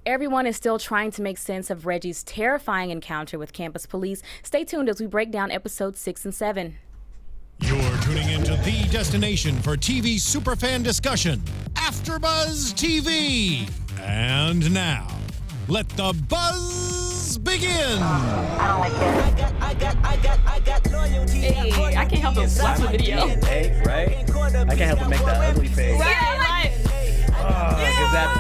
everyone is still trying to make sense of Reggie's terrifying encounter with campus police. Stay tuned as we break down episodes 6 and 7. You're tuning into the destination for TV superfan discussion, AFTERBUZZ TV. And now, let the buzz begin. I don't like that. Hey, I can't help but watch the video. Hey, right? I can't help but make that ugly face. Right, Because that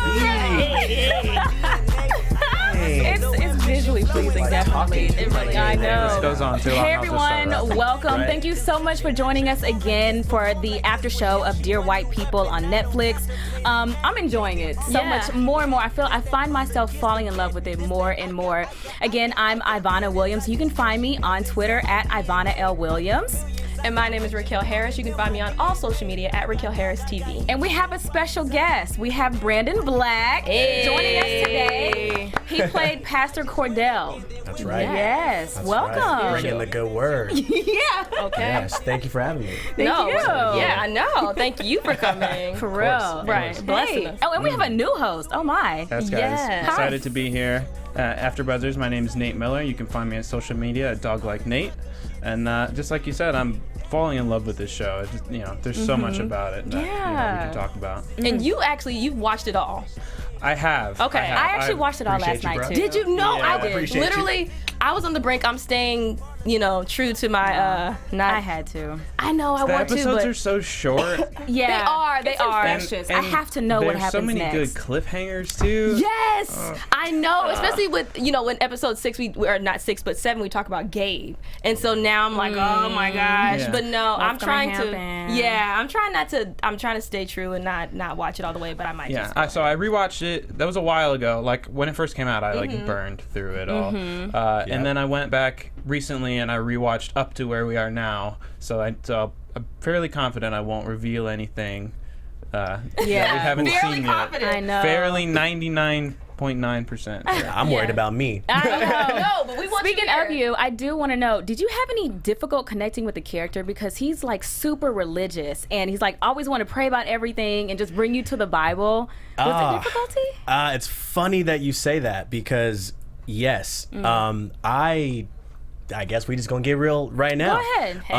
It's visually pleasing, definitely. It really I know. This goes on too long. Hey I'll just start everyone, up. welcome. Right. Thank you so much for joining us again for the after show of Dear White People on Netflix. I'm enjoying it so much more and more. I find myself falling in love with it more and more. Again, I'm Ivanna Williams. You can find me on Twitter at Ivanna L. Williams. And my name is Raquel Harris. You can find me on all social media at Raquel Harris TV. And we have a special guest. We have Brandon Black joining us today. He played Pastor Cordell. That's right. Yes, That's welcome. Right. Bringing the good word. Yeah. Okay. Yes, thank you for having me. Thank you. Yeah, I know. Thank you for coming. For real. Right. Blessing us. Oh, and we have a new host. Oh my. Yes, guys. Yes. Excited to be here. AfterBuzzers, my name is Nate Miller. You can find me on social media at DogLikeNate. And just like you said, I'm falling in love with this show. It's just, there's so much about it that we can talk about. And you've watched it all. I have. Okay. I actually watched it all last appreciate you, night bro. too. Did you know? Yeah. I Appreciate you. literally, I was on the brink. I'm staying, true to my not. I had to. I know I The want to, episodes but are so short. Yeah. They It's are. infectious. I have to know what happens There's so many next. good cliffhangers too. Yes, I know. Especially with when episode 6 or not 6 but 7 we talk about Gabe, and so now I'm like, oh my gosh. Yeah. But no, I'm What's gonna trying happen? to. Yeah, I'm trying not to. I'm trying to stay true and not watch it all the way. But I might. Yeah, Just so I rewatched it. That was a while ago. Like when it first came out, I burned through it all, and then I went back recently and I rewatched up to where we are now. So I'm fairly confident I won't reveal anything. That we haven't Fairly seen confident. I know. Fairly 99.9%. I'm worried about me. I know. No, but we want Speaking you here. of you, I do want to know, did you have any difficult connecting with the character? Because he's like super religious and he's like always want to pray about everything and just bring you to the Bible. Was there difficulty? It's funny that you say that because, yes, I guess we just gonna get real right now. Go ahead. Hey.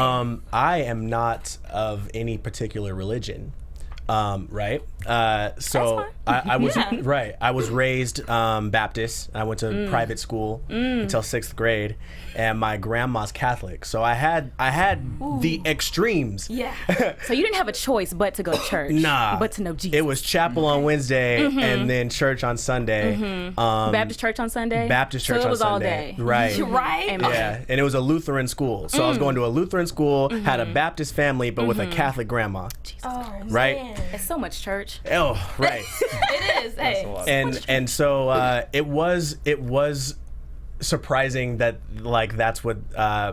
I am not of any particular religion. Right. So I was right. I was raised Baptist. I went to private school until 6th grade, and my grandma's Catholic. So I had the extremes. Yeah. So you didn't have a choice but to go to church. Nah. But to know Jesus. It was chapel on Wednesday and then church on Sunday. Baptist church on Sunday? Baptist church so it was on all Sunday. day. Right. Right. Amen. Yeah, and it was a Lutheran school. So I was going to a Lutheran school, had a Baptist family, but with a Catholic grandma. Oh, Right? man. It's so much church. Oh, right. It is. Hey. and so it was surprising that like that's what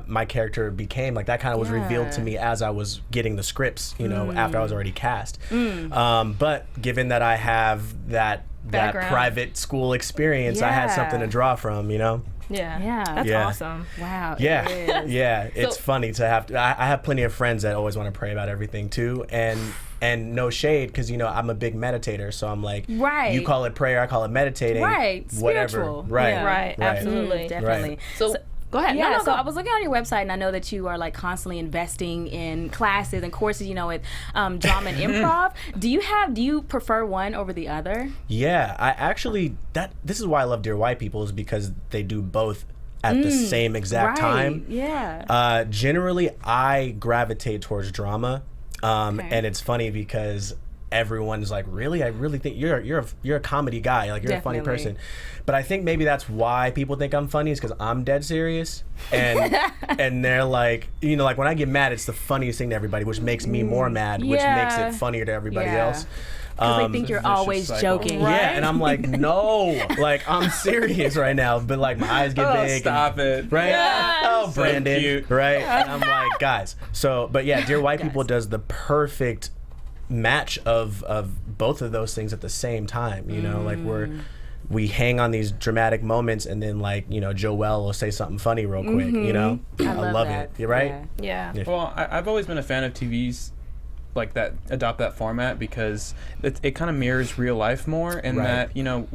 my character became. Like that kind of was revealed to me as I was getting the scripts, after I was already cast. But given that I have that Background. private school experience, I had something to draw from, Yeah. Yeah. That's Yeah. awesome. Wow. Yeah, It is. yeah. It's So- funny to have. I have plenty of friends that always want to pray about everything too, and no shade because I'm a big meditator, so I'm like, Right. You call it prayer, I call it meditating, Right. Whatever, Spiritual. right, Yeah. Right. Absolutely. Definitely. Right. So go ahead. Yeah, No, so go. I was looking on your website and I know that you are like constantly investing in classes and courses, with drama and improv. Do you prefer one over the other? Yeah, I actually this is why I love Dear White People is because they do both at the same exact time. Yeah. Generally, I gravitate towards drama, and it's funny because everyone's like, really? I really think you're a comedy guy, like you're a funny Definitely. person. But I think maybe that's why people think I'm funny is because I'm dead serious, and and they're like, like when I get mad, it's the funniest thing to everybody, which makes me more mad, which makes Yeah. it funnier to everybody Yeah. else. Because they think you're vicious always cycle. joking. Yeah, and I'm like, no, like I'm serious right now, but like my eyes get big. Stop it. Right? Yes. Oh, So Brandon. cute. Right? And I'm like, guys. So, but yeah, Dear White People does the perfect match of both of those things at the same time. Like we hang on these dramatic moments, and then like Joelle will say something funny real quick. I love that. it. You're right. Yeah. Well, I've always been a fan of TVs like that adopt that format because it kind of mirrors real life more, and Right. that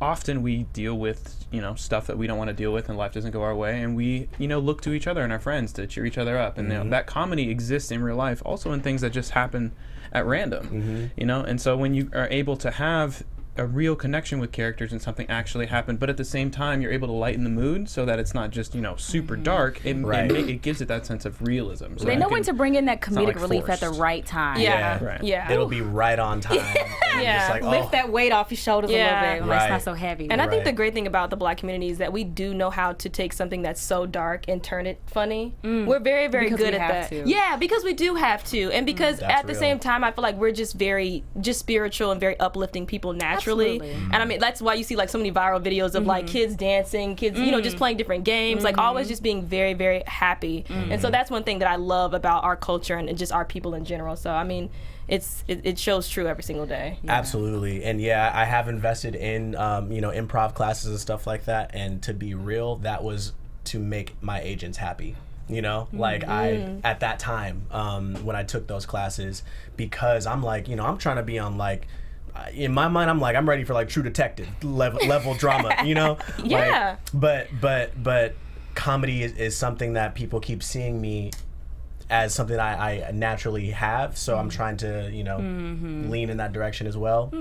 often we deal with, stuff that we don't want to deal with and life doesn't go our way, and we, look to each other and our friends to cheer each other up. And that comedy exists in real life, also in things that just happen at random, and so when you are able to have a real connection with characters and something actually happened, but at the same time you're able to lighten the mood so that it's not just super dark. It gives it that sense of realism. So they know when to bring in that comedic relief forced. at the right time. Yeah. It'll be right on time. Yeah. Just like, Lift that weight off your shoulders a little bit when it's not so heavy. And I think the great thing about the Black community is that we do know how to take something that's so dark and turn it funny. We're very, very good at that. Yeah, because we do have to. And because at the same time, I feel like we're just very spiritual and very uplifting people naturally. Absolutely. And I mean, that's why you see like so many viral videos of like kids dancing, kids, just playing different games, like always just being very, very happy. And so that's one thing that I love about our culture and just our people in general. So, I mean, it shows true every single day. Absolutely. And I have invested in improv classes and stuff like that, and to be real, that was to make my agents happy. I at that time when I took those classes, because I'm like, I'm trying to be on like, in my mind, I'm like, I'm ready for like True Detective level drama, Yeah. Like, but comedy is something that people keep seeing me as something I naturally have, so I'm trying to lean in that direction as well.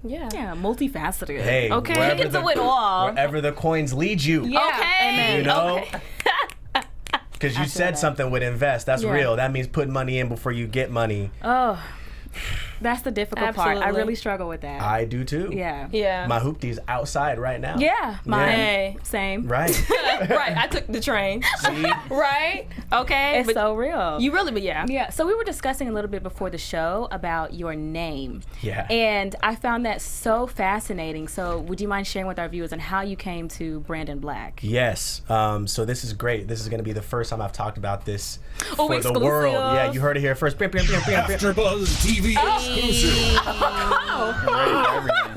Yeah, multifaceted. Hey, okay, you can do it all. Wherever the coins lead you. Okay, Because you said something with invest. That's real. That means put money in before you get money. Oh, that's the difficult part. I really struggle with that. I do too. Yeah. My hoopty's outside right now. Yeah, mine. Same. Right. Right. I took the train. See? Right. Okay. It's so real. You really, but yeah. Yeah. So we were discussing a little bit before the show about your name. Yeah. And I found that so fascinating. So would you mind sharing with our viewers on how you came to Brandon Black? Yes. So this is great. This is going to be the first time I've talked about this for exclusive. the world. Yeah, you heard it here first. AfterBuzz TV exclusive.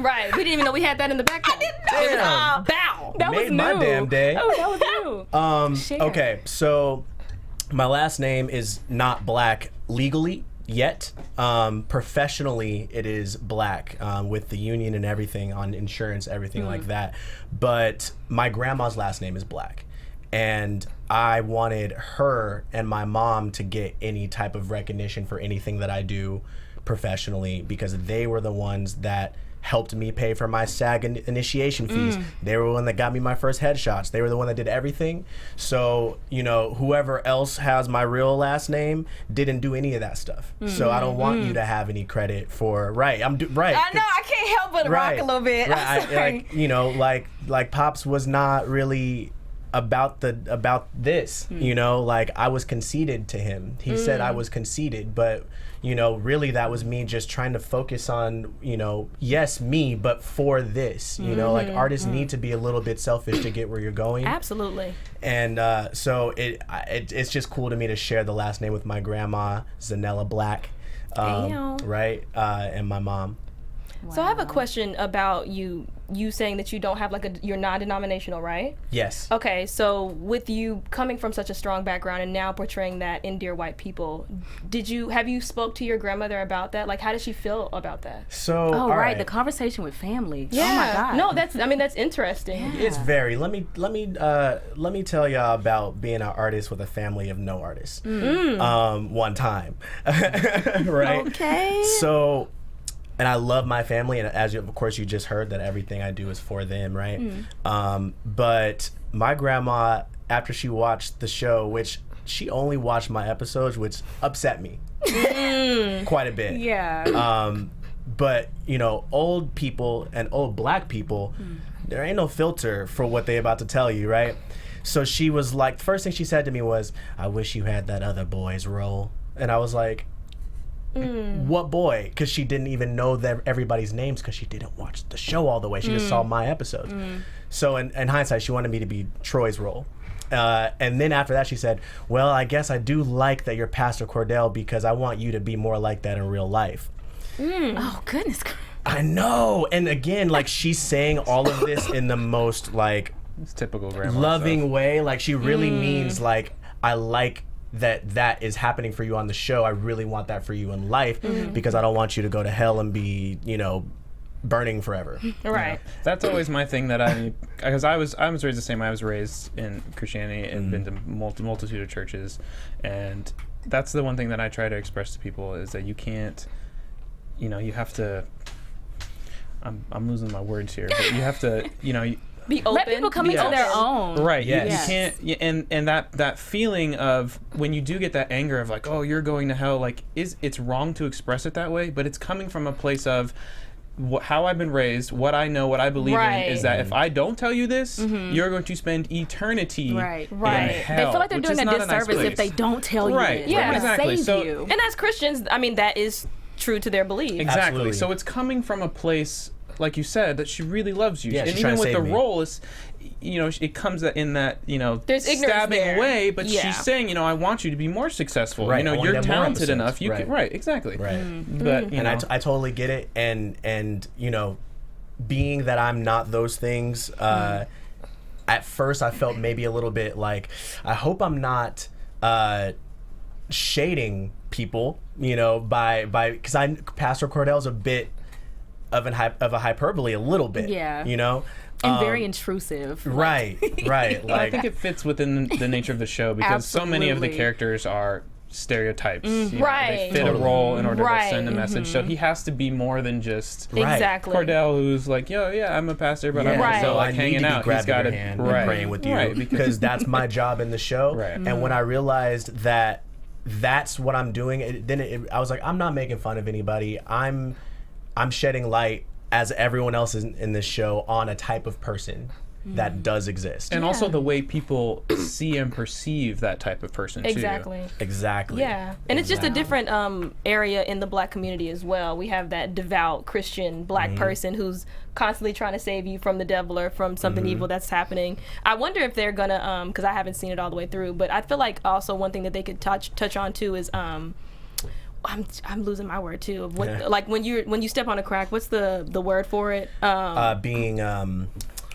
Right. We didn't even know we had that in the background. Damn. Bow. That was Made my new. damn day. Oh, that was new. Okay, so my last name is not Black legally yet. Professionally, it is Black with the union and everything on insurance, everything like that. But my grandma's last name is Black. And I wanted her and my mom to get any type of recognition for anything that I do professionally, because they were the ones that helped me pay for my SAG initiation fees. They were the one that got me my first headshots. They were the one that did everything. So, whoever else has my real last name didn't do any of that stuff. So I don't want you to have any credit for, right. I know, I can't help but rock a little bit. Right. Like Pops was not really about this, like I was conceited to him. He said I was conceited, but really that was me just trying to focus on, yes, me, but for this, like artists need to be a little bit selfish to get where you're going. Absolutely. And so it's just cool to me to share the last name with my grandma, Zanella Black, right, and my mom. Wow. So I have a question about you saying that you don't have you're non-denominational, right? Yes. Okay, so with you coming from such a strong background and now portraying that in Dear White People, have you spoke to your grandmother about that? Like, how did she feel about that? So, all right, the conversation with family. Yeah. Oh my God. No, that's interesting. Yeah. It's very. Let me tell y'all about being an artist with a family of no artists. One time, right? Okay. So. And I love my family, and of course you just heard that everything I do is for them, right? But my grandma, after she watched the show, which she only watched my episodes, which upset me quite a bit. Yeah. But old people and old Black people, there ain't no filter for what they about to tell you, right? So she was like, the first thing she said to me was, "I wish you had that other boy's role," and I was like, what boy? Because she didn't even know everybody's names because she didn't watch the show all the way. She just saw my episodes. So in hindsight, she wanted me to be Troy's role. And then after that, she said, "Well, I guess I do like that you're Pastor Cordell because I want you to be more like that in real life." Oh, goodness. I know. And again, like she's saying all of this in the most like it's typical grandma loving stuff. way. Like she really means like, I like that is happening for you on the show. I really want that for you in life because I don't want you to go to hell and be, burning forever. Right. That's always my thing because I was raised the same way. I was raised in Christianity and been to multitude of churches, and that's the one thing that I try to express to people is that you can't, you have to. I'm losing my words here, but you have to, be open. Let people come into their own. Right. Yes. You can't, and that feeling of when you do get that anger of like, oh, you're going to hell, like it's wrong to express it that way, but it's coming from a place of how I've been raised, what I know, what I believe in is that if I don't tell you this, you're going to spend eternity in hell. They feel like they're doing a disservice if they don't tell you this. Yeah, exactly. Save you. And as Christians, I mean, that is true to their belief. Exactly. Absolutely. So it's coming from a place, like you said, that she really loves you. Yeah, and even with the role, is it comes in that there's stabbing there. way, but she's saying, I want you to be more successful. Right. You're talented enough. You can, right, exactly. Right. But and I totally get it. And being that I'm not those things, at first I felt maybe a little bit like, I hope I'm not shading people, by because Pastor Cordell's a bit of a hyperbole, a little bit, and very intrusive. Right. Like, I think it fits within the nature of the show because so many of the characters are stereotypes. Right. They fit a role in order to send a message. So he has to be more than just exactly Cordell, who's like, I'm a pastor, but I'm also like hanging out. He's got to be grabbing your hand and praying with you because that's my job in the show. Right. And when I realized that that's what I'm doing, I was like, I'm not making fun of anybody. I'm shedding light, as everyone else in this show, on a type of person that does exist. And also the way people see and perceive that type of person, too. Exactly. Yeah. And it's just a different area in the Black community as well. We have that devout Christian Black person who's constantly trying to save you from the devil or from something evil that's happening. I wonder if they're gonna, because I haven't seen it all the way through, but I feel like also one thing that they could touch on too is I'm losing my word too. Of what, like when you step on a crack, what's the word for it? Being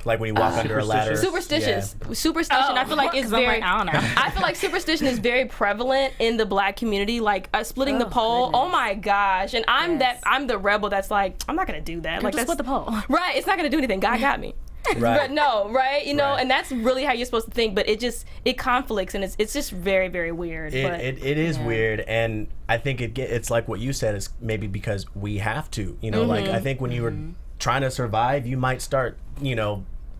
like when you walk under a ladder. Superstitious. Superstition. I feel like it's very. I don't know. I feel like superstition is very prevalent in the Black community. Like splitting the pole. Goodness. Oh my gosh! And I'm the rebel that's like, I'm not gonna do that. Like just split the pole. Right. It's not gonna do anything. God got me. Right. But no, right? And that's really how you're supposed to think. But it conflicts, and it's just very, very weird. It is weird, and I think it's like what you said is maybe because we have to. Like I think when you were trying to survive, you might start,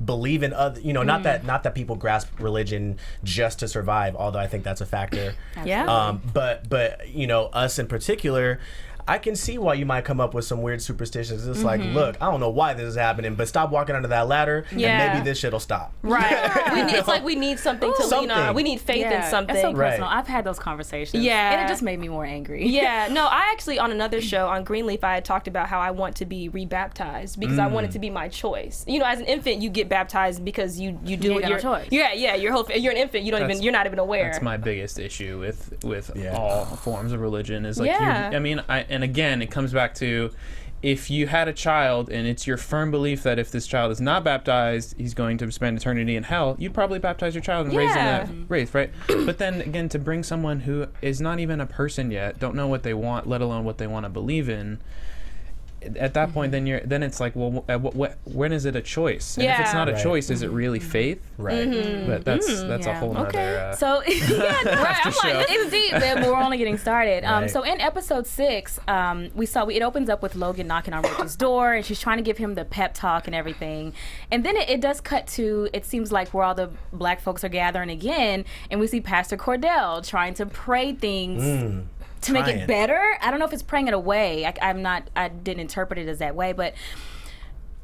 believe in other, not that people grasp religion just to survive, although I think that's a factor. But us in particular, I can see why you might come up with some weird superstitions. It's like, look, I don't know why this is happening, but stop walking under that ladder, and maybe this shit'll stop. Right. It's like we need something to lean on. We need faith in something. It's so personal. I've had those conversations. Yeah. And it just made me more angry. Yeah. No, I actually, on another show, on Greenleaf, I had talked about how I want to be rebaptized because I want it to be my choice. As an infant, you get baptized because you do it. Your choice. Yeah. You're an infant. You're not even aware. That's my biggest issue with all forms of religion is like, and again, it comes back to if you had a child and it's your firm belief that if this child is not baptized, he's going to spend eternity in hell, you'd probably baptize your child and raise him that faith, right? But then again, to bring someone who is not even a person yet, don't know what they want, let alone what they want to believe in, at that point, then it's like, well, when is it a choice? And if it's not a choice, is it really faith? Right. But that's a whole nother. So right, I'm like, it's deep, but we're only getting started. Right. So in episode 6, it opens up with Logan knocking on Reggie's door, and she's trying to give him the pep talk and everything, and then it does cut to, it seems like where all the Black folks are gathering again, and we see Pastor Cordell trying to pray things. To make it better. I don't know if it's praying it away. I didn't interpret it as that way, but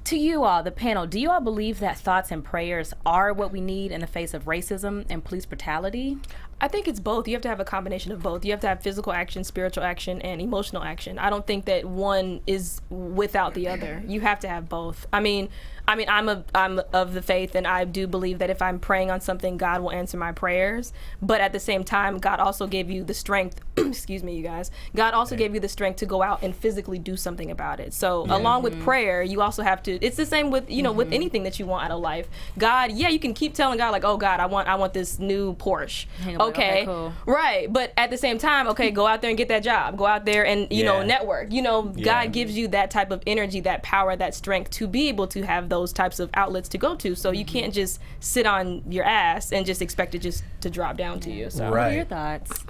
to you all, the panel, do you all believe that thoughts and prayers are what we need in the face of racism and police brutality? I think it's both. You have to have a combination of both. You have to have physical action, spiritual action, and emotional action. I don't think that one is without the other. You have to have both. I mean, I'm of the faith, and I do believe that if I'm praying on something, God will answer my prayers. But at the same time, God also gave you the strength. Excuse me, you guys. God also gave you the strength to go out and physically do something about it. So along with prayer, you also have to. It's the same with with anything that you want out of life. God, you can keep telling God like, oh God, I want this new Porsche. okay, cool. Right. But at the same time, okay, go out there and get that job. Go out there and, you know, network. You know, God gives you that type of energy, that power, that strength to be able to have those types of outlets to go to. So you can't just sit on your ass and just expect it just to drop down to you. So What are your thoughts?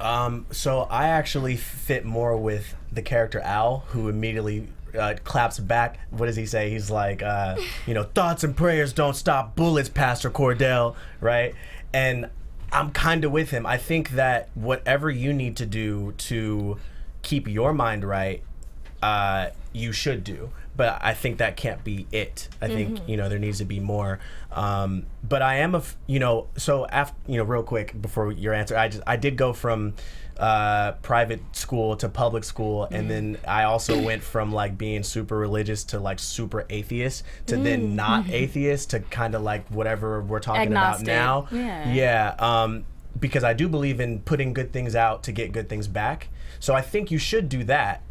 So I actually fit more with the character Al, who immediately claps back. What does he say? He's like, you know, thoughts and prayers don't stop bullets, Pastor Cordell, right? And I'm kind of with him. I think that whatever you need to do to keep your mind right, you should do. But I think that can't be it. I think, you know, there needs to be more. But I am you know, so after, you know, real quick before your answer, I did go from private school to public school, and then I also went from like being super religious to like super atheist to then not atheist to kind of like whatever we're talking Agnostic. about now. Because I do believe in putting good things out to get good things back. So I think you should do that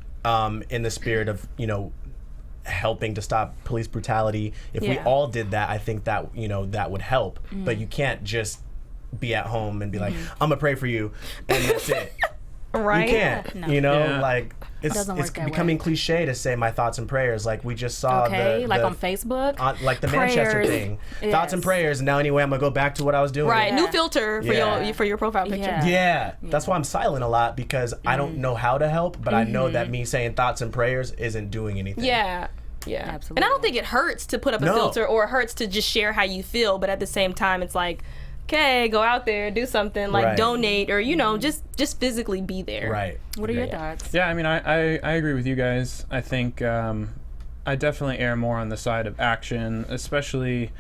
in the spirit of, you know, helping to stop police brutality. If we all did that, I think that, you know, that would help. But you can't just be at home and be like, I'm gonna pray for you, and that's it. Right? You can't. No. You know, like it's doesn't work that becoming way. cliche to say my thoughts and prayers. Like we just saw Like on Facebook, like the prayers. Manchester thing, thoughts and Yes. prayers. And now anyway, I'm gonna go back to what I was doing. Right. New filter for your profile picture. Yeah. That's why I'm silent a lot, because I don't know how to help, but I know that me saying thoughts and prayers isn't doing anything. Yeah. Yeah. Absolutely. And I don't think it hurts to put up a filter, or it hurts to just share how you feel, but at the same time it's like, okay, go out there, do something, like donate, or, you know, just physically be there. Right. What are your thoughts? Yeah, I mean, I agree with you guys. I think I definitely err more on the side of action, especially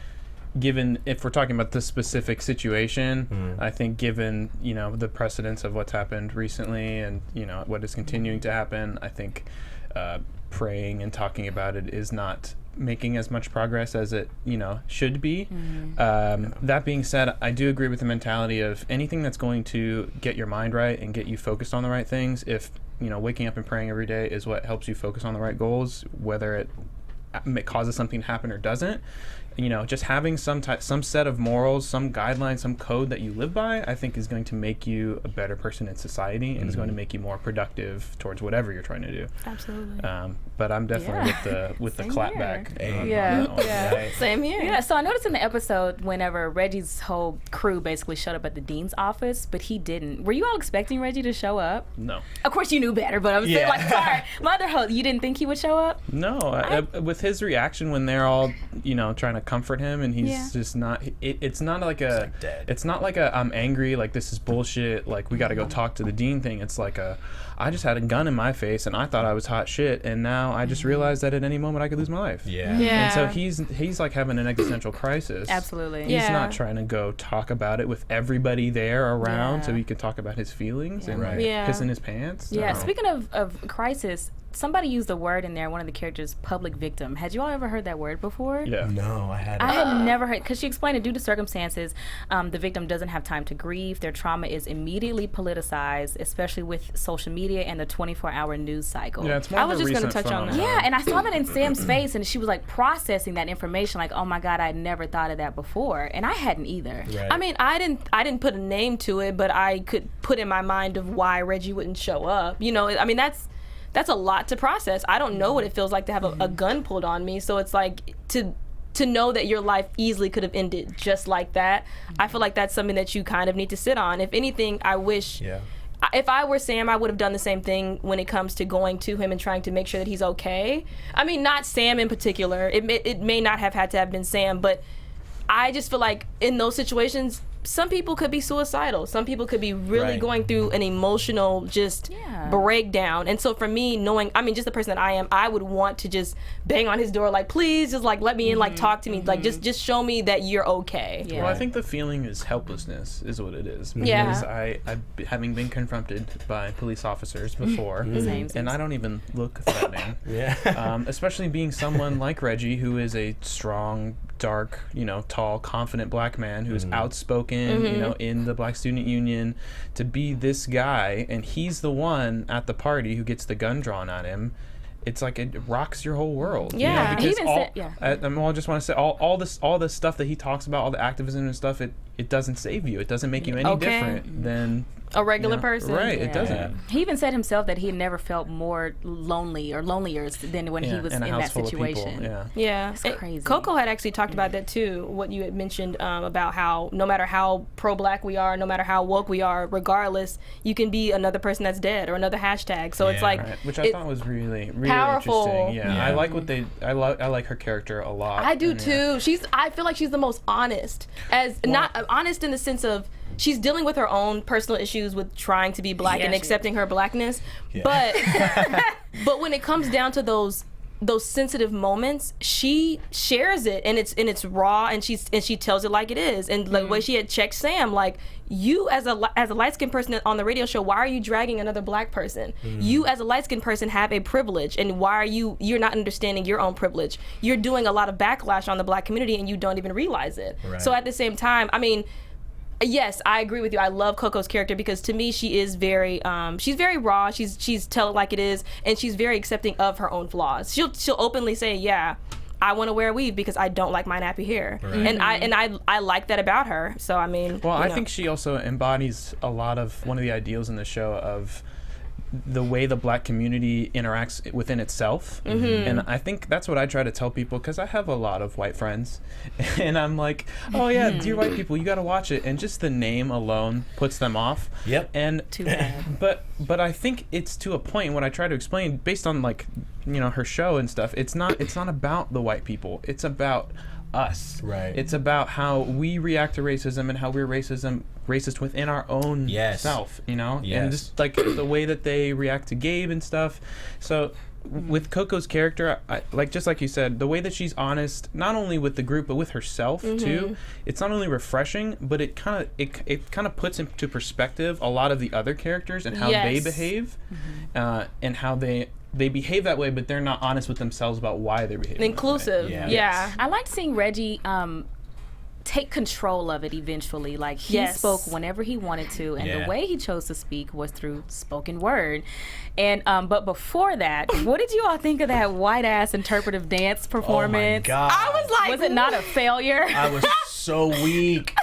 given if we're talking about this specific situation. I think given, you know, the precedence of what's happened recently and, you know, what is continuing to happen, I think praying and talking about it is not making as much progress as it, you know, should be. That being said, I do agree with the mentality of anything that's going to get your mind right and get you focused on the right things. If, you know, waking up and praying every day is what helps you focus on the right goals, whether it causes something to happen or doesn't, you know, just having some set of morals, some guidelines, some code that you live by, I think is going to make you a better person in society and is going to make you more productive towards whatever you're trying to do. Absolutely. But I'm definitely with the clap back. Same here. Yeah, so I noticed in the episode whenever Reggie's whole crew basically showed up at the dean's office, but he didn't. Were you all expecting Reggie to show up? No. Of course you knew better, but I'm saying, like, sorry, my other host, you didn't think he would show up? No, with his reaction when they're all, you know, trying to comfort him and he's just not, it's not like it's not like a I'm angry, like this is bullshit, like we got to go talk to the dean thing. It's like I just had a gun in my face and I thought I was hot shit, and now I just realized that at any moment I could lose my life. And so he's like having an existential crisis. Absolutely. He's not trying to go talk about it with everybody there around so he can talk about his feelings and pissing his pants. Yeah, speaking of crisis, somebody used the word in there, one of the characters, public victim. Had you all ever heard that word before? Yeah. No, I hadn't. I had never heard, because she explained it due to circumstances. The victim doesn't have time to grieve. Their trauma is immediately politicized, especially with social media and the 24-hour news cycle. Yeah, it's more I of was a just gonna recent touch on that. phenomenon. Yeah, and I saw that in Sam's face, and she was like processing that information, like, oh my God, I never thought of that before, and I hadn't either. Right. I mean, I didn't put a name to it, but I could put in my mind of why Reggie wouldn't show up. You know, I mean, that's a lot to process. I don't know what it feels like to have a gun pulled on me. So it's like to know that your life easily could have ended just like that. I feel like that's something that you kind of need to sit on. If anything, I wish if I were Sam, I would have done the same thing when it comes to going to him and trying to make sure that he's okay. I mean, not Sam in particular. It may not have had to have been Sam, but I just feel like in those situations, some people could be suicidal. Some people could be really going through an emotional breakdown. And so for me, knowing, I mean, just the person that I am, I would want to just bang on his door, like, please, just like let me in, like talk to me, like just show me that you're okay. Well, I think the feeling is helplessness is what it is. Because Yeah. I having been confronted by police officers before, and I don't even look threatening. Especially being someone like Reggie, who is a strong, dark, you know, tall, confident black man who's outspoken, you know, in the Black Student Union, to be this guy, and he's the one at the party who gets the gun drawn on him. it's like it rocks your whole world. Yeah. You know, He even said, I just want to say all this stuff that he talks about, all the activism and stuff, it doesn't save you. It doesn't make you any different than a regular person. Right, it doesn't. He even said himself that he had never felt more lonely or lonelier than when he was in that situation. Yeah. It's crazy. Coco had actually talked about that too, what you had mentioned about how no matter how pro-black we are, no matter how woke we are, regardless, you can be another person that's dead or another hashtag. So it's like, which I thought was really powerful. Interesting. Yeah. I like what I like her character a lot. I do too. I feel like she's the most honest, not honest in the sense of she's dealing with her own personal issues with trying to be black and accepting her blackness, but when it comes down to those sensitive moments, she shares it, and it's raw, and she tells it like it is. And the way she had checked Sam, like, you as a light-skinned person on the radio show, why are you dragging another black person? You as a light-skinned person have a privilege, and why are you're not understanding your own privilege? You're doing a lot of backlash on the black community, and you don't even realize it. Right. So at the same time, I mean, yes, I agree with you. I love Coco's character because to me she is she's very raw. She's tell it like it is, and she's very accepting of her own flaws. She'll openly say, "Yeah, I want to wear a weave because I don't like my nappy hair," and I like that about her. So I mean, I think she also embodies a lot of one of the ideals in the show of the way the black community interacts within itself. And I think that's what I try to tell people, because I have a lot of white friends, and I'm like, oh yeah, Dear White People, you got to watch it, and just the name alone puts them off. And too bad. But I think it's to a point when I try to explain based on, like, you know, her show and stuff, it's not about the white people, it's about us. Right. It's about how we react to racism and how we're racist within our own self, you know? And just like the way that they react to Gabe and stuff. So with Coco's character, just like you said, the way that she's honest, not only with the group but with herself too, it's not only refreshing, but it kind of puts into perspective a lot of the other characters and how they behave, and how they behave that way, but they're not honest with themselves about why they behave inclusive. That way. Yeah. I liked seeing Reggie take control of it eventually. Like, he spoke whenever he wanted to, and the way he chose to speak was through spoken word. And but before that, what did you all think of that white ass interpretive dance performance? Oh my God. I was like, was it not a failure? I was so weak.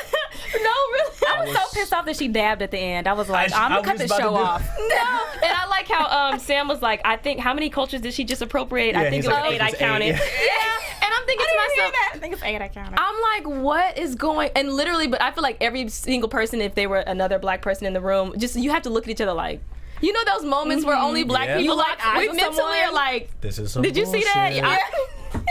No, really. I was so pissed off that she dabbed at the end. I was like, I'm gonna cut the show off. No. And I like how Sam was like, I think, how many cultures did she just appropriate? I think it was 8. I counted. And I'm thinking to myself, I think it's 8. I counted. I'm like, what is going? And literally, but I feel like every single person, if they were another black person in the room, just you have to look at each other like, you know, those moments where only black people like we mentally are like, this is some did you see that?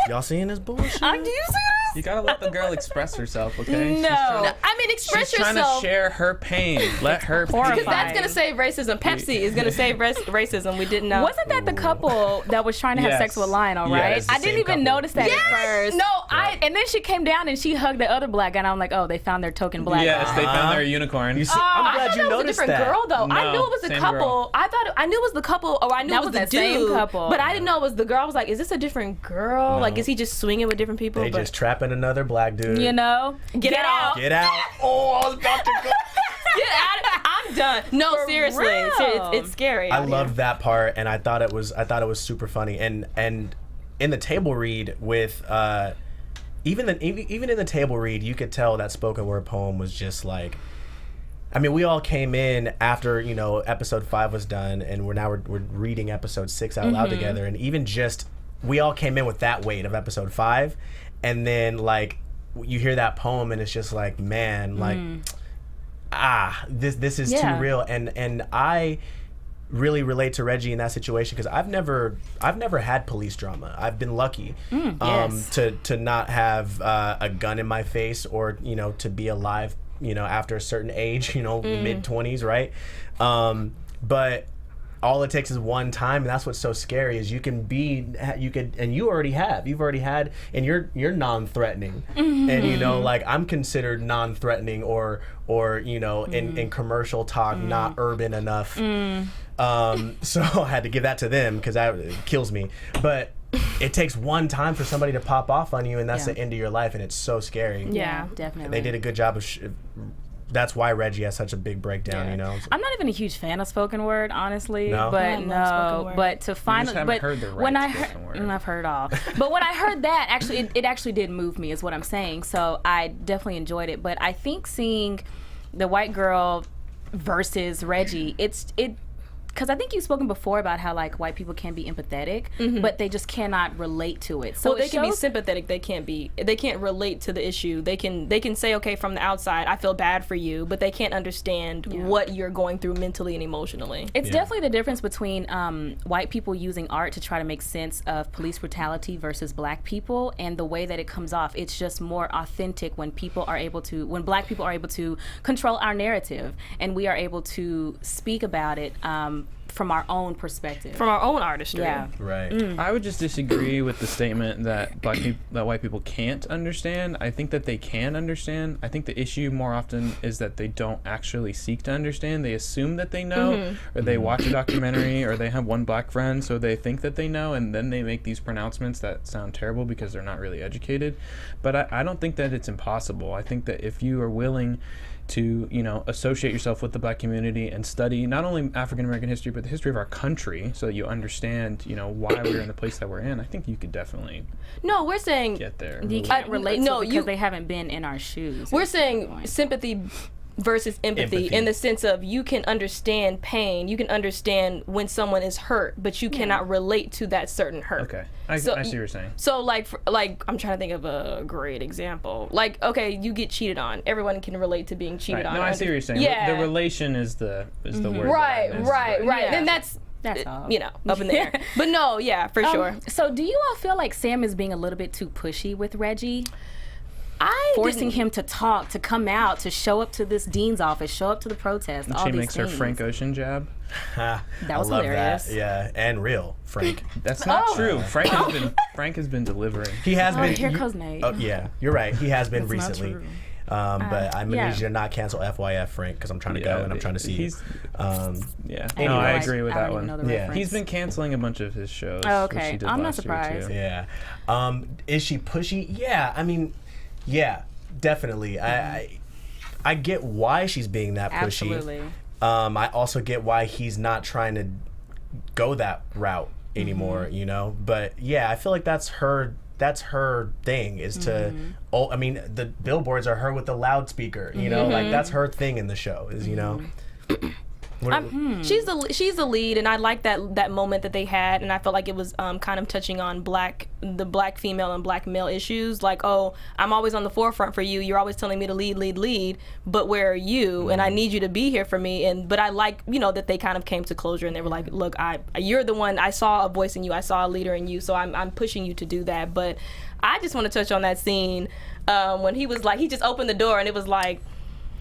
Y'all seeing this bullshit? Do you see this? You gotta let the girl express herself, okay? No, I mean, express she's yourself. She's trying to share her pain. Let her pain. Because that's gonna save racism. Pepsi is gonna save racism. We didn't know. Wasn't that the couple that was trying to have sex with Lionel, right? Yes, I didn't even notice that at first. No, and then she came down and she hugged the other black guy, and I'm like, oh, they found their token black Yes, guy. they found their unicorn. You see, I'm glad you noticed that. I thought it was a different girl, though. No, I knew it was a couple. girl. I knew it was the couple, or I knew That it was was the that same dude, couple. but I didn't know it was the girl. I was like, is this a different girl? No. Like, is he just swinging with different people? They just trapping another black dude. You know? Get out. Get out. Oh, I was about to go. Get out. I'm done. No, For seriously. real. It's scary. I loved that part, and I thought it was super funny. And in the table read with even in the table read, you could tell that spoken word poem was just like, I mean, we all came in after, you know, episode 5 was done, and we're reading episode 6 out loud together, and even just we all came in with that weight of episode 5, and then like you hear that poem and it's just like, man, like this is too real, and I really relate to Reggie in that situation because I've never had police drama. I've been lucky to not have a gun in my face, or, you know, to be alive, you know, after a certain age, you know, mid-20s, right? But all it takes is one time, and that's what's so scary is you've already had, and you're non-threatening, and, you know, like, I'm considered non-threatening or you know, in commercial talk, not urban enough. So I had to give that to them because it kills me. But it takes one time for somebody to pop off on you, and that's the end of your life, and it's so scary. Yeah, definitely. They did a good job of that's why Reggie has such a big breakdown. Yeah. You know, I'm not even a huge fan of spoken word, honestly. No? But but to finally, but heard the when right I spoken word. I've heard it all. But when I heard that, actually, it actually did move me, is what I'm saying. So I definitely enjoyed it. But I think seeing the white girl versus Reggie, because I think you've spoken before about how like white people can be empathetic, but they just cannot relate to it. So well, they can be sympathetic. They can't relate to the issue. They can say, okay, from the outside, I feel bad for you, but they can't understand what you're going through mentally and emotionally. It's definitely the difference between white people using art to try to make sense of police brutality versus black people, and the way that it comes off. It's just more authentic when black people are able to control our narrative, and we are able to speak about it from our own perspective, from our own artistry. Yeah, right. I would just disagree with the statement that that white people can't understand. I think that they can understand. I think the issue more often is that they don't actually seek to understand. They assume that they know, or they watch a documentary, or they have one black friend, so they think that they know, and then they make these pronouncements that sound terrible because they're not really educated. But I don't think that it's impossible. I think that if you are willing to, you know, associate yourself with the black community and study not only African American history but the history of our country, so that you understand, you know, why we're in the place that we're in. I think you could definitely we're saying get there. you can't relate to it because they haven't been in our shoes. We're saying sympathy versus empathy in the sense of you can understand pain, you can understand when someone is hurt, but you cannot relate to that certain hurt. Okay, I see what you're saying. So like I'm trying to think of a great example. Like, okay, you get cheated on. Everyone can relate to being cheated on. No, I see what you're saying. Yeah. The relation is the word. Right. Yeah. Then that's all. you know, up in the air. But no, yeah, for sure. So do you all feel like Sam is being a little bit too pushy with Reggie? Forcing him to talk, to come out, to show up to this dean's office, show up to the protest, all she these makes her Frank Ocean jab. That was I love hilarious. That. Yeah, and real Frank. That's not true. Frank has been delivering. He has been. Here goes Nate. Oh yeah, you're right. He has been That's not recently. true. But I'm gonna need you to not cancel FYF Frank because I'm trying to go and I'm trying to see you. No, I agree with that one. Yeah, he's been canceling a bunch of his shows. Oh, okay, which he did I'm not last year, surprised. too. Yeah. Is she pushy? Yeah. I mean, yeah, definitely. I get why she's being that pushy. Absolutely. I also get why he's not trying to go that route anymore. You know, but yeah, I feel like that's her thing is to I mean, the billboards are her with the loudspeaker, you know, like that's her thing in the show is, you know. She's the lead, and I like that moment that they had, and I felt like it was kind of touching on the black female and black male issues. Like, oh, I'm always on the forefront for you. You're always telling me to lead, but where are you? And I need you to be here for me. But I like, you know, that they kind of came to closure, and they were like, look, you're the one. I saw a voice in you. I saw a leader in you. So I'm pushing you to do that. But I just want to touch on that scene when he was like, he just opened the door, and it was like,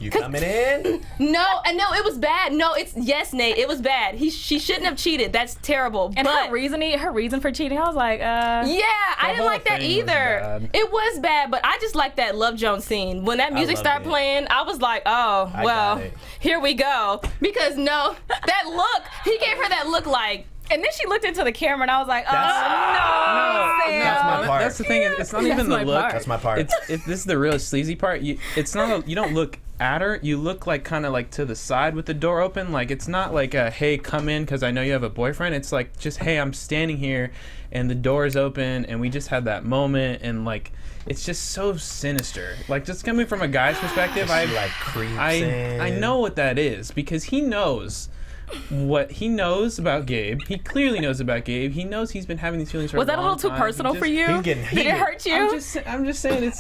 you coming in? No, it was bad. No, yes, Nate, it was bad. She shouldn't have cheated. That's terrible. And but her reason for cheating, I was like, yeah, I didn't like that either. It was bad, but I just like that Love Jones scene. When that music started playing, I was like, oh, well, here we go. Because that look, he gave her that look like. And then she looked into the camera, and I was like, "Oh no, Sam." That's my part. That's the thing. It's not even the look. That's my part. This is the real sleazy part. You don't look at her. You look like kind of like to the side with the door open. Like it's not like a hey, come in because I know you have a boyfriend. It's like just hey, I'm standing here, and the door is open, and we just had that moment, and like. It's just so sinister. Like, just coming from a guy's perspective, I know what that is because he knows what he knows about Gabe. He clearly knows about Gabe. He knows he's been having these feelings for a long time. Was that a little too personal for you? Did it hurt you? I'm just saying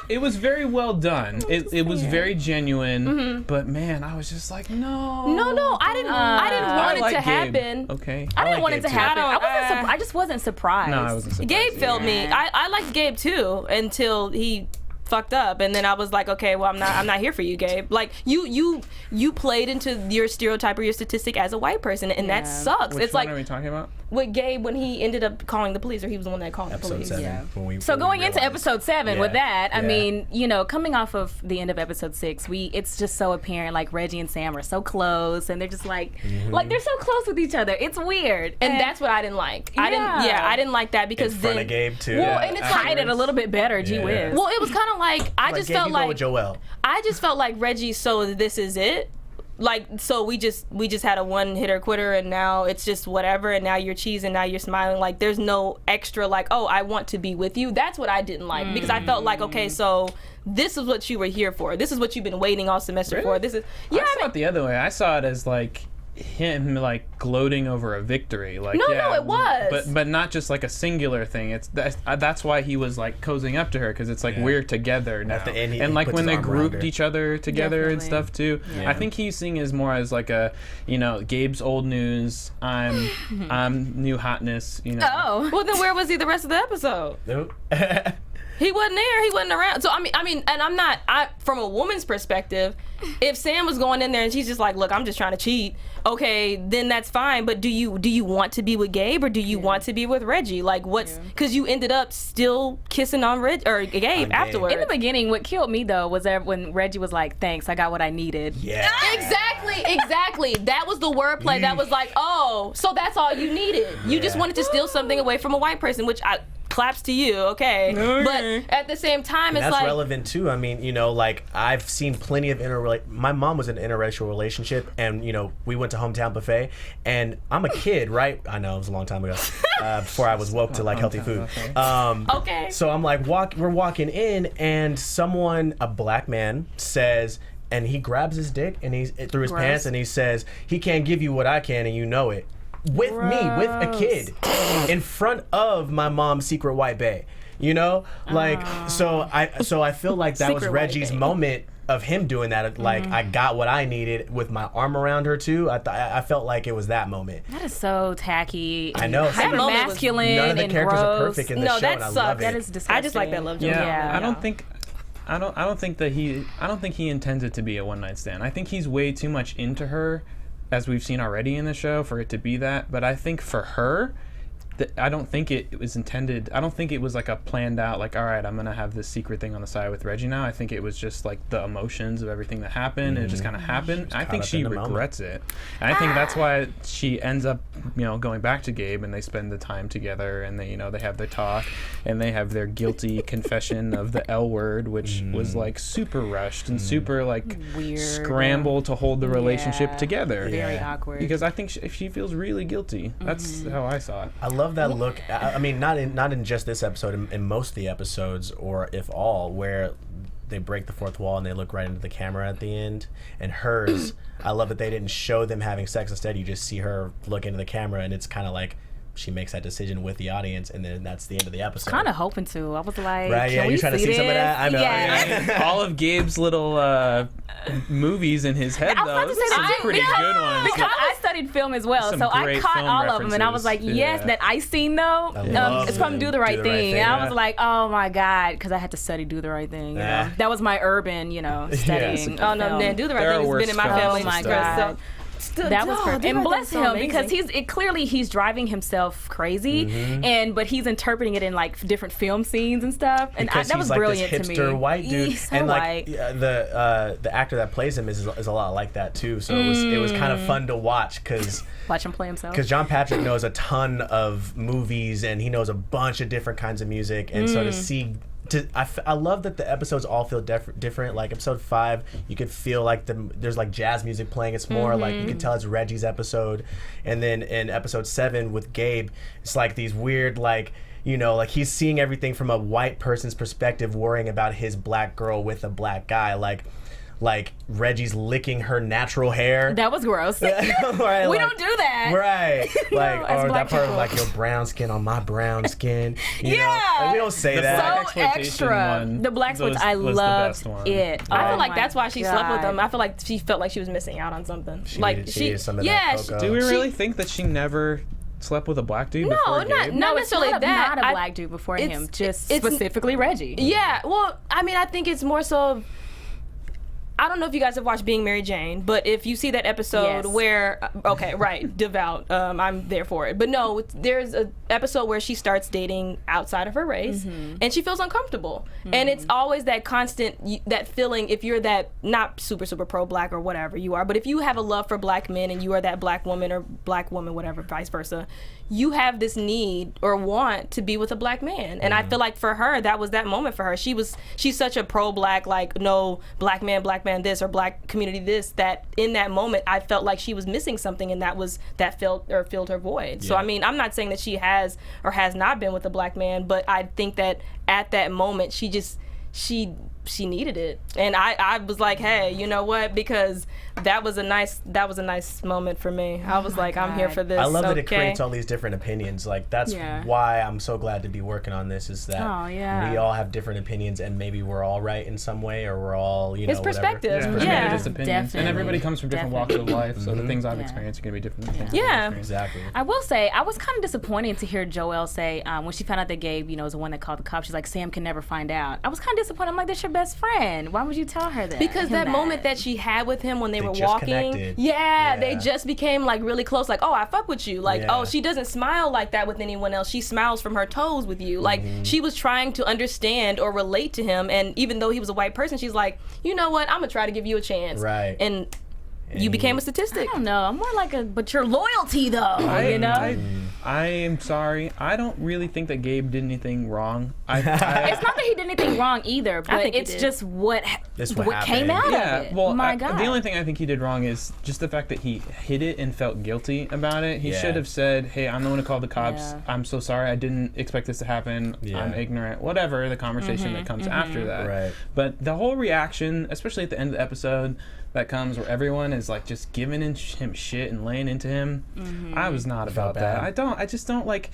it was very well done. It was very genuine. But man, I was just like, no. I didn't want it to happen. Okay. I didn't want it to happen. I just wasn't surprised. No, I wasn't surprised. Gabe failed me. I liked Gabe too until he fucked up, and then I was like, okay, well, I'm not here for you, Gabe. Like you played into your stereotype or your statistic as a white person, and that sucks. Which it's one like are we talking about? with Gabe when he ended up calling the police, or he was the one that called the police. 7. Yeah. So going into episode 7 with that, I mean, you know, coming off of the end of episode 6, it's just so apparent, like Reggie and Sam are so close, and they're just like they're so close with each other. It's weird, and that's what I didn't like. I didn't like that because in front of Gabe too. Well, and it's hide it a little bit better. Gee whiz. Well, it was kind of like I just Gabe, felt you go like with Joel. I just felt like Reggie. So this is it. Like, so we just had a one hitter quitter, and now it's just whatever, and now you're cheesing, now you're smiling. Like, there's no extra, like, oh, I want to be with you. That's what I didn't like, because I felt like, okay, so this is what you were here for. This is what you've been waiting all semester for. This is I saw it the other way. I saw it as like him like gloating over a victory. Like no, it was. But not just like a singular thing. That's why he was like cozying up to her, because it's like we're together now. At the end, and like when they grouped her. each other together and stuff too. Yeah. I think he's seeing as more as like a, you know, Gabe's old news. I'm new hotness. You know. Oh, well then where was he the rest of the episode? Nope. He wasn't there. He wasn't around. So I mean, and I'm not. From a woman's perspective, if Sam was going in there and she's just like, "Look, I'm just trying to cheat," okay, then that's fine. But do you want to be with Gabe, or do you want to be with Reggie? Like, what's because you ended up still kissing on Gabe afterwards. In the beginning, what killed me though was when Reggie was like, "Thanks, I got what I needed." Yeah. Exactly. That was the wordplay. That was like, oh, so that's all you needed. You just wanted to steal something away from a white person, which claps to you, okay. But at the same time, it's that's like relevant too. I mean, you know, like I've seen plenty of my mom was in an interracial relationship, and you know, we went to Hometown Buffet, and I'm a kid, right? I know it was a long time ago, before I was woke to like healthy food. okay. So I'm like, we're walking in, and a black man says, and he grabs his dick and he's through his pants, and he says, "He can't give you what I can, and you know it." With me, with a kid, in front of my mom's secret white bae, you know, like so I feel like that was Reggie's moment of him doing that. Like I got what I needed with my arm around her too. I felt like it was that moment. That is so tacky. I know. Hyper masculine. None of the and characters gross. are perfect in this show, and I love it. That is disgusting. I just like that love joke. Yeah. I don't think he intends it to be a one night stand. I think he's way too much into her, as we've seen already in the show, for it to be that. But I think for her, I don't think it was intended. I don't think it was like a planned out, like, all right, I'm going to have this secret thing on the side with Reggie now. I think it was just like the emotions of everything that happened. And it just kind of happened. I think she regrets it. And I think that's why she ends up, you know, going back to Gabe, and they spend the time together, and they, you know, they have their talk, and they have their guilty confession of the L word, which was like super rushed and super like weird, scramble to hold the relationship together. Very awkward. Because I think she feels really guilty. That's how I saw it. I love that look. I mean, not in just this episode, in most of the episodes, or if all, where they break the fourth wall and they look right into the camera at the end. And hers, I love that they didn't show them having sex. Instead, you just see her look into the camera, and it's kind of like she makes that decision with the audience, and then that's the end of the episode. Kind of hoping to. I was like, right? Yeah, you're trying to see some of that. I know. Yeah. All of Gabe's little movies in his head, though. Those are some pretty good ones. Because I studied film as well, Some so I great caught film all of them, and I was like, references. yes, Yeah. that ice scene though, it's from Do the Right Thing. And I was like, oh my god, because I had to study Do the Right Thing. You know? That was my urban, you know, studying. Oh no, man, Do the Right Thing has been in my family. Oh my god. That was perfect. And bless him, because clearly he's driving himself crazy, but he's interpreting it in like different film scenes and stuff, and that was like brilliant this to me. hipster white dude, He's so and like white. the actor that plays him is a lot like that too. So it was kind of fun to watch, because Watch him play himself. Because John Patrick knows a ton of movies, and he knows a bunch of different kinds of music, and so to see. I love that the episodes all feel different. Like episode 5, you could feel like there's like jazz music playing. It's more like you can tell it's Reggie's episode. And then in episode 7 with Gabe, it's like these weird like, you know, like he's seeing everything from a white person's perspective, worrying about his black girl with a black guy. Like Reggie's licking her natural hair. That was gross. Right, we like, don't do that. Right. Like, as or black that part people. of like your brown skin on my brown skin. You Yeah. know? Like, we don't say The that. black So exploitation extra. one The black switch, was I the loved best one. it. I feel Oh like my that's why she slept with God. him. I feel like she felt like she was missing out on something. She like needed some of yeah, that cocoa. Do we really think that she never slept with a black dude before Gabe? not No, it's necessarily not that. not a black dude before him, just it's- specifically Reggie. Yeah, well, I mean, I think it's more so. I don't know if you guys have watched Being Mary Jane, but if you see that episode where, okay, right, devout, I'm there for it. But no, there's an episode where she starts dating outside of her race, and she feels uncomfortable. And it's always that constant, that feeling, if you're that, not super, super pro-black or whatever you are, but if you have a love for black men and you are that black woman or black woman, whatever, vice versa, you have this need or want to be with a black man. And I feel like for her, that was that moment for her. She's such a pro-black, like, no, black man this, or black community this, that in that moment, I felt like she was missing something, and that filled her void. Yeah. So, I mean, I'm not saying that she has or has not been with a black man, but I think that at that moment, she needed it. And I was like, hey, you know what? Because that was a nice moment for me. I was like, I'm here for this. I love that it creates all these different opinions. Like, that's why I'm so glad to be working on this, is that we all have different opinions, and maybe we're all right in some way, or we're all, it's perspective. It's opinions. And everybody comes from different walks of life, so the things I've experienced are going to be different than things you've experienced. Exactly. I will say, I was kind of disappointed to hear Joelle say, when she found out that Gabe, is the one that called the cops, she's like, Sam can never find out. I was kind of disappointed. I'm like, that's your best friend. Why would you tell her that? Because that moment that she had with him when they were walking, they just became like really close. Like, oh, I fuck with you. Like, oh, she doesn't smile like that with anyone else. She smiles from her toes with you. Like, she was trying to understand or relate to him. And even though he was a white person, she's like, you know what? I'm gonna try to give you a chance. Right. And you became a statistic. I don't know. I'm more like but your loyalty though. I am sorry. I don't really think that Gabe did anything wrong. It's not that he did anything wrong either, but it's just what came out of it. Well, my God. The only thing I think he did wrong is just the fact that he hid it and felt guilty about it. He should have said, hey, I'm the one who called the cops. I'm so sorry. I didn't expect this to happen. I'm ignorant. Whatever the conversation that comes after that. Right. But the whole reaction, especially at the end of the episode, that comes where everyone is like just giving him shit and laying into him. I was not about that. I just don't like.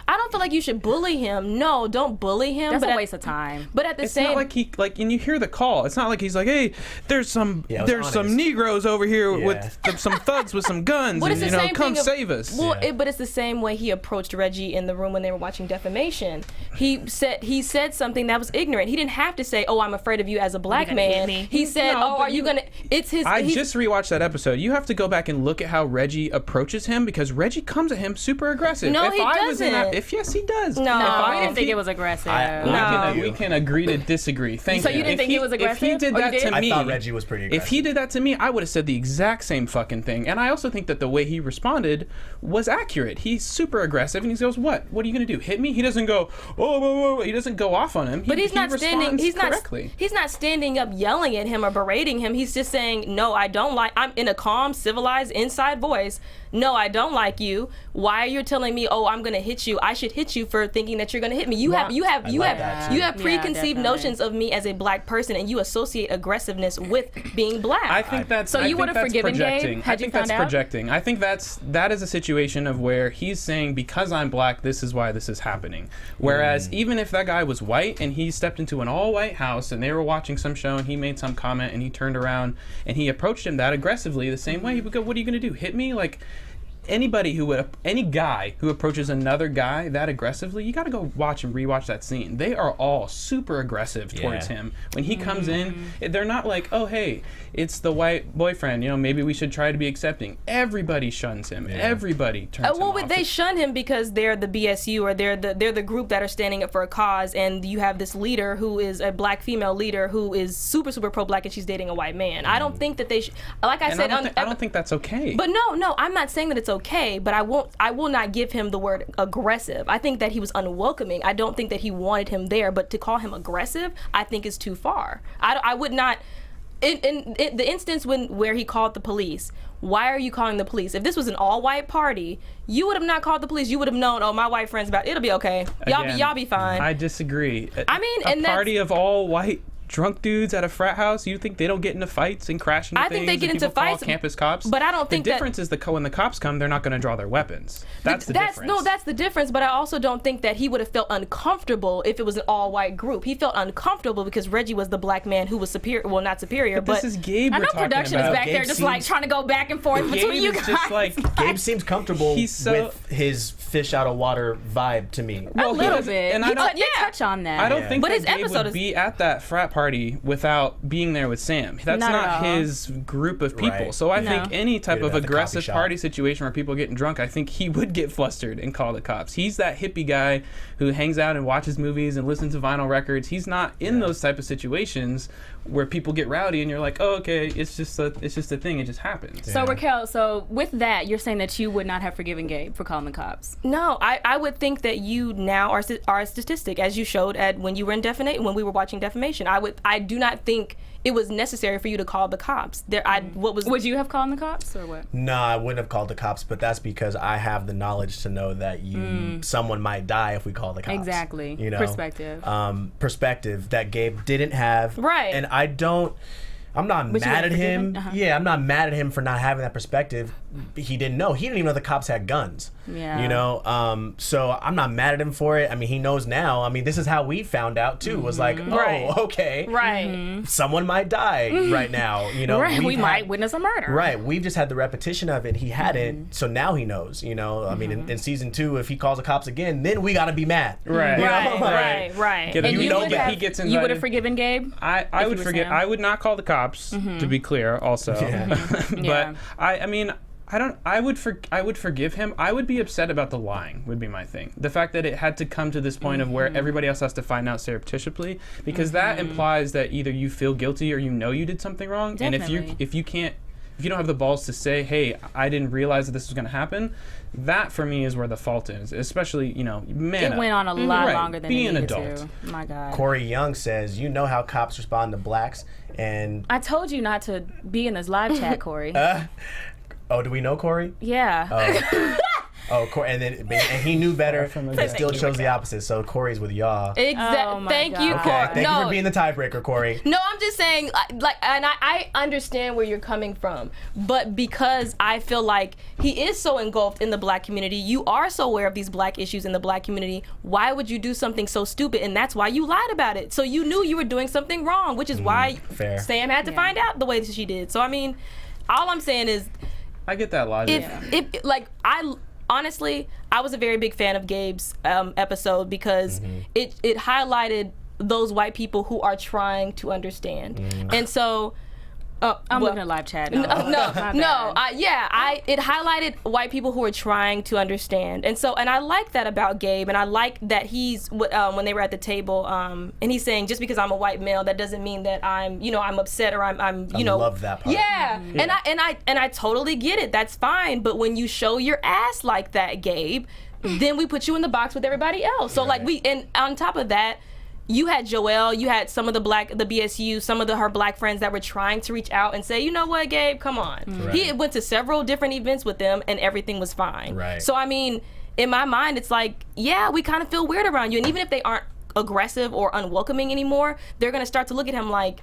I don't feel like you should bully him. No, don't bully him. That's a waste of time. But at the same, it's not like and you hear the call. It's not like he's like, hey, there's some Negroes over here with some thugs with some guns, and come save us. Well, but it's the same way he approached Reggie in the room when they were watching defamation. He said something that was ignorant. He didn't have to say, oh, I'm afraid of you as a black man. He said, are you gonna? It's his. I just rewatched that episode. You have to go back and look at how Reggie approaches him, because Reggie comes at him super aggressive. No, he doesn't. Yes, he does. No, I didn't think it was aggressive. We can agree to disagree. Thank you. So you didn't think it was aggressive? If he did that to me, I thought Reggie was pretty aggressive. If he did that to me, I would have said the exact same fucking thing. And I also think that the way he responded was accurate. He's super aggressive, and he goes, "What? What are you gonna do? Hit me?" He doesn't go, "Oh." He doesn't go off on him. But he's not standing. He's correctly. He's not standing up yelling at him or berating him. He's just saying, "No, I don't like." I'm in a calm, civilized, inside voice. No, I don't like you. Why are you telling me, oh, I'm gonna hit you? I should hit you for thinking that you're gonna hit me. You have preconceived notions of me as a black person, and you associate aggressiveness with being black. I think that's. So you would have forgiven Gabe? I think that's projecting. I think that is a situation of where he's saying, because I'm black, this is why this is happening. Whereas even if that guy was white and he stepped into an all-white house and they were watching some show and he made some comment and he turned around and he approached him that aggressively the same way, he would go, "What are you gonna do? Hit me?" Like. Any guy who approaches another guy that aggressively, you got to go watch and rewatch that scene. They are all super aggressive towards him. When he comes in, they're not like, oh, hey, it's the white boyfriend. Maybe we should try to be accepting. Everybody shuns him. Yeah. Everybody turns him off. They shun him because they're the BSU, or they're the group that are standing up for a cause, and you have this leader who is a black female leader who is super, super pro-black, and she's dating a white man. I don't think that they should. Like I said, I don't think that's okay. But no, I'm not saying that it's okay, but I will not give him the word aggressive. I think that he was unwelcoming. I don't think that he wanted him there, but to call him aggressive, I think is too far. I would not. In the instance where he called the police, why are you calling the police? If this was an all-white party, you would have not called the police. You would have known, oh, my white friend's it'll be okay. Y'all be fine. I disagree. I mean, a party of all white drunk dudes at a frat house, you think they don't get into fights and crash into things? I think they get into fights. Call campus cops, but I don't think the difference is when the cops come, they're not going to draw their weapons. That's the difference. No, that's the difference. But I also don't think that he would have felt uncomfortable if it was an all-white group. He felt uncomfortable because Reggie was the black man who was superior. Well, not superior, but this is Gabe. I know production is back there just like trying to go back and forth between you guys. Just like Gabe seems comfortable with his fish out of water vibe to me. A little bit. And I don't touch on that. I don't think that Gabe would be at that frat party party without being there with Sam. That's not his group of people. Right. So I think any type of at the aggressive coffee shop. party situation where people are getting drunk, I think he would get flustered and call the cops. He's that hippie guy who hangs out and watches movies and listens to vinyl records. He's not in those type of situations where people get rowdy and you're like, oh, okay, it's just a thing. It just happens. So Raquel, so with that, you're saying that you would not have forgiven Gabe for calling the cops? No, I would think that you now are a statistic, as you showed at when you were in when we were watching Defamation. I do not think it was necessary for you to call the cops. Would you have called the cops or what? No, I wouldn't have called the cops, but that's because I have the knowledge to know that someone might die if we call the cops. Exactly. You know, perspective that Gabe didn't have. Right. And I'm not mad at him. Yeah, I'm not mad at him for not having that perspective. He didn't know. He didn't even know the cops had guns. Yeah. You know, so I'm not mad at him for it. I mean, he knows now. I mean, this is how we found out too. Was like, okay, right. Someone might die right now. You know, we might witness a murder. Right. We've just had the repetition of it. He hadn't, so now he knows. You know, I mean, in season 2, if he calls the cops again, then we gotta be mad. Right. You know? Right. And he gets invited. You would have forgiven Gabe? I would forgive. I would not call the cops. To be clear, also. But I mean, I would forgive him. I would be upset about the lying, would be my thing. The fact that it had to come to this point of where everybody else has to find out surreptitiously, because that implies that either you feel guilty or you know you did something wrong. Definitely. And if you don't have the balls to say, hey, I didn't realize that this was going to happen, that for me is where the fault is. Especially, you know, man. It went on a lot longer than be it an needed adult. to. My God. Corey Young says, you know how cops respond to blacks, and I told you not to be in this live chat, Corey. Oh, do we know Corey? Yeah. Oh, Corey, and he knew better. He still chose the opposite. So Corey's with y'all. Exactly. Thank you, Okay, Corey. thank you for being the tiebreaker, Corey. No, I'm just saying, and I understand where you're coming from, but because I feel like he is so engulfed in the black community, you are so aware of these black issues in the black community, why would you do something so stupid? And that's why you lied about it. So you knew you were doing something wrong, which is why Sam had to find out the way that she did. So, I mean, all I'm saying is, I get that logic. Honestly, I was a very big fan of Gabe's episode because it highlighted those white people who are trying to understand. And so I'm looking at live chat. It highlighted white people who are trying to understand, and I like that about Gabe, and I like that he's when they were at the table, and he's saying, just because I'm a white male, that doesn't mean that I'm upset or I'm I love that part. Yeah, and I totally get it. That's fine, but when you show your ass like that, Gabe, then we put you in the box with everybody else. So and on top of that, you had Joelle, you had some of the BSU, some of her black friends that were trying to reach out and say, you know what, Gabe, come on. Right. He went to several different events with them and everything was fine. Right. So, I mean, in my mind, it's like, yeah, we kind of feel weird around you. And even if they aren't aggressive or unwelcoming anymore, they're going to start to look at him like,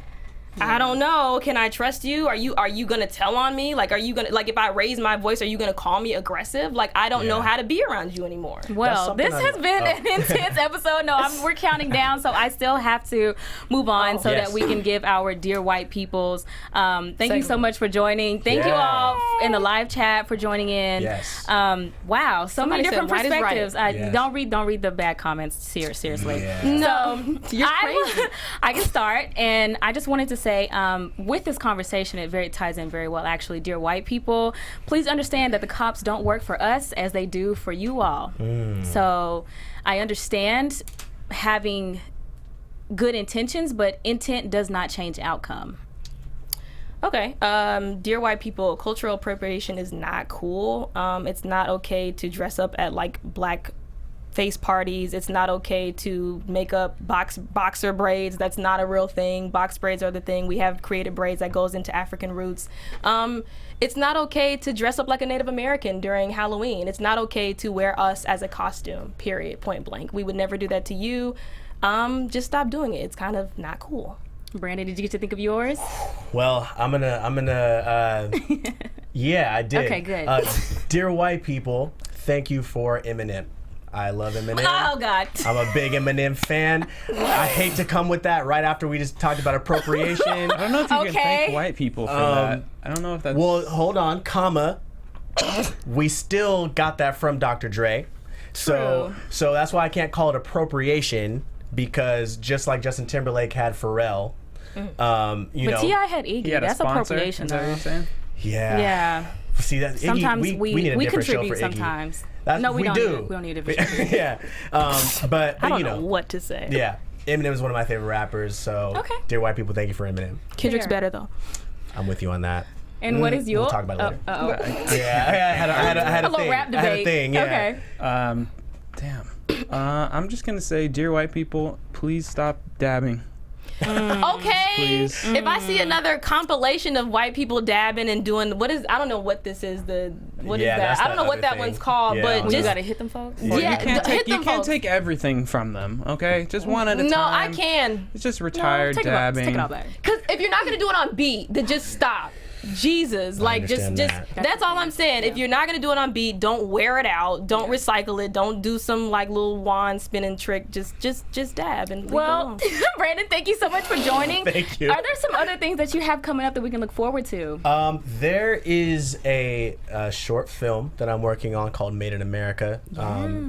I don't know. Can I trust you? Are you gonna tell on me? Like, are you gonna, like, if I raise my voice, are you gonna call me aggressive? Like, I don't know how to be around you anymore. Well, this has been an intense episode. No, we're counting down, so I still have to move on so that we can give our dear white peoples. Thank you so much for joining. Thank you all in the live chat for joining in. Yes. Wow, so many different right is right. perspectives. Don't read the bad comments. Seriously. Yeah. No, you're crazy. I can start, and I just wanted to say, with this conversation, it ties in very well, actually. Dear white people, please understand that the cops don't work for us as they do for you all. So I understand having good intentions, but intent does not change outcome. Okay. Dear white people, cultural appropriation is not cool. It's not okay to dress up at, like, black face parties. It's not okay to make up boxer braids. That's not a real thing. Box braids are the thing. We have created braids that goes into African roots. It's not okay to dress up like a Native American during Halloween. It's not okay to wear us as a costume, period, point blank. We would never do that to you. Just stop doing it. It's kind of not cool. Brandon, did you get to think of yours? Well, I'm gonna yeah, I did. Okay, good. Dear white people, thank you for Eminem. I love Eminem. Oh, God. I'm a big Eminem fan. I hate to come with that right after we just talked about appropriation. I don't know if you can thank white people for that. I don't know if that's... Well, hold on, comma. We still got that from Dr. Dre. So that's why I can't call it appropriation, because just like Justin Timberlake had Pharrell, You but know, T.I. had Iggy. He had a That's sponsor, appropriation, is that what though. you're saying? yeah. Yeah. See that Iggy, Sometimes we need a we different show contribute for Iggy. sometimes. That's, No, we don't. do. We don't need a different show. Yeah. But I don't you know what to say. Yeah. Eminem is one of my favorite rappers. So, Okay. dear white people, thank you for Eminem. Kendrick's Fair. better though. I'm with you on that. And what is your? We'll talk about it later. Uh-oh. Yeah, I had a little thing. rap debate. I had a thing. Yeah. Okay. Damn. I'm just gonna say, dear white people, please stop dabbing. Okay. Please. If I see another compilation of white people dabbing and doing I don't know what this is. What is Yeah, that? that's I don't the know what other that thing. one's called, Yeah. but You just gotta hit them folks. Well, Yeah, you can't hit them take folks. everything from them, okay? Just one at a time. no, I can. It's just retired take dabbing. Take it all back. Because if you're not gonna do it on beat, then just stop. Jesus, like just understand that. that's all I'm saying. If you're not gonna do it on beat, don't wear it out. Don't recycle it. Don't do some like little wand spinning trick. Just dab and leave it Well, alone. Brandon, thank you so much for joining. Thank you. Are there some other things that you have coming up that we can look forward to? There is a short film that I'm working on called Made in America.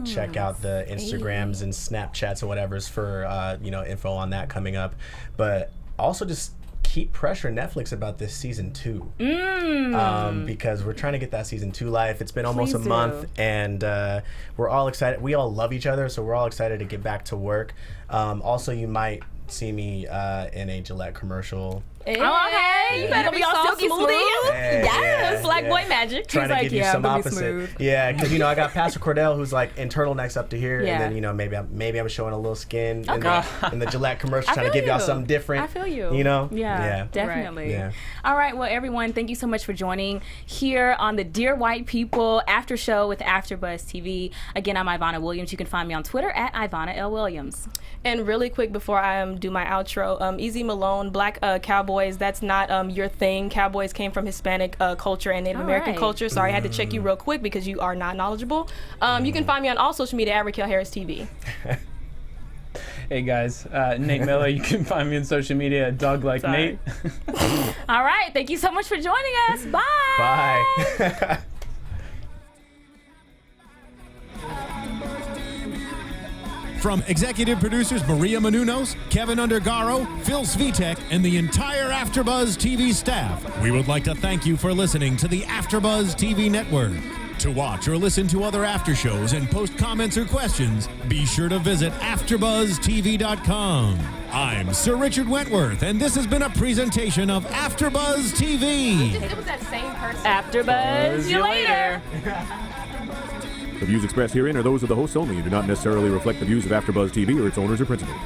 Check out the Instagrams and Snapchats and whatever's for info on that coming up. But also just keep pressuring Netflix about this season 2 because we're trying to get that season 2 live. It's been almost Please a do. month, and we're all excited. We all love each other, so we're all excited to get back to work. Also, you might see me in a Gillette commercial. Hey, okay, you better be all silky smooth. Yes, like boy magic. Trying to like, give you yeah, some I'm gonna be opposite. smooth. Yeah, because I got Pastor Cordell who's like in turtlenecks up to here, Yeah. and then maybe I'm showing a little skin in, Okay. in the Gillette commercial, I trying to feel give y'all you. something different. I feel you. Yeah. Definitely. Yeah. All right, well, everyone, thank you so much for joining here on the Dear White People After Show with AfterBuzz TV. Again, I'm Ivanna Williams. You can find me on Twitter at Ivanna L. Williams. And really quick before I do my outro, Easy Malone, Black Cowboys, that's not your thing. Cowboys came from Hispanic culture and Native American right. culture. Sorry, I had to check you real quick because you are not knowledgeable. You can find me on all social media at Raquel Harris TV. Hey guys, Nate Miller. You can find me on social media at Doug Like Sorry. Nate. All right, thank you so much for joining us. Bye. Bye. From executive producers Maria Menounos, Kevin Undergaro, Phil Svitek, and the entire AfterBuzz TV staff, we would like to thank you for listening to the AfterBuzz TV network. To watch or listen to other after shows and post comments or questions, be sure to visit AfterBuzzTV.com. I'm Sir Richard Wentworth, and this has been a presentation of AfterBuzz TV. It was that same person. AfterBuzz. See you later. The views expressed herein are those of the hosts only and do not necessarily reflect the views of AfterBuzz TV or its owners or principals.